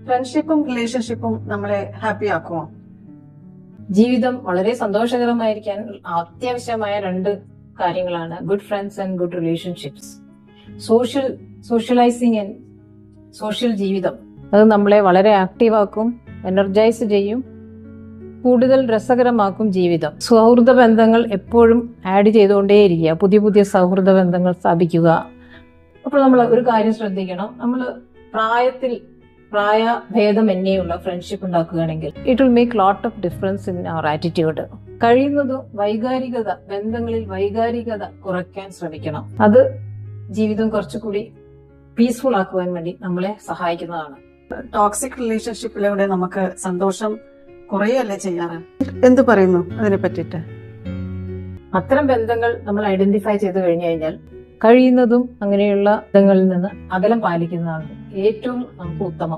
ഫ്രണ്ട്ഷിപ്പും റിലേഷൻഷിപ്പും നമ്മളെ ഹാപ്പി ആക്കുമോ? ജീവിതം വളരെ സന്തോഷകരമായിരിക്കാൻ അത്യാവശ്യമായ രണ്ട് കാര്യങ്ങളാണ് good friends and good relationships. Socialising and social ജീവിതം അത് നമ്മളെ വളരെ ആക്റ്റീവാക്കും, എനർജൈസ് ചെയ്യും, കൂടുതൽ രസകരമാക്കും ജീവിതം. സൗഹൃദ ബന്ധങ്ങൾ എപ്പോഴും ആഡ് ചെയ്തുകൊണ്ടേയിരിക്കുക, പുതിയ പുതിയ സൗഹൃദ ബന്ധങ്ങൾ സ്ഥാപിക്കുക. അപ്പോൾ നമ്മൾ ഒരു കാര്യം ശ്രദ്ധിക്കണം, നമ്മൾ പ്രായഭേദമന്യേയുള്ള ഫ്രണ്ട്ഷിപ്പ് ഉണ്ടാക്കുകയാണെങ്കിൽ it will make lot of difference in our attitude. കഴിയുന്നതും ബന്ധങ്ങളിൽ വൈകാരികത കുറയ്ക്കാൻ ശ്രമിക്കണം. അത് ജീവിതം കുറച്ചുകൂടി പീസ്ഫുൾ ആക്കുവാൻ വേണ്ടി നമ്മളെ സഹായിക്കുന്നതാണ്. ടോക്സിക് റിലേഷൻഷിപ്പിലൂടെ നമുക്ക് സന്തോഷം കുറയല്ലേ ചെയ്യാറ്? എന്ത് പറയുന്നു അതിനെ പറ്റിയിട്ട്? അത്തരം ബന്ധങ്ങൾ നമ്മൾ ഐഡന്റിഫൈ ചെയ്ത് കഴിഞ്ഞു കഴിഞ്ഞാൽ കഴിയുന്നതും അങ്ങനെയുള്ള ബന്ധങ്ങളിൽ നിന്ന് അകലം പാലിക്കുന്നതാണ് ഏറ്റവും നമുക്ക് ഉത്തമം.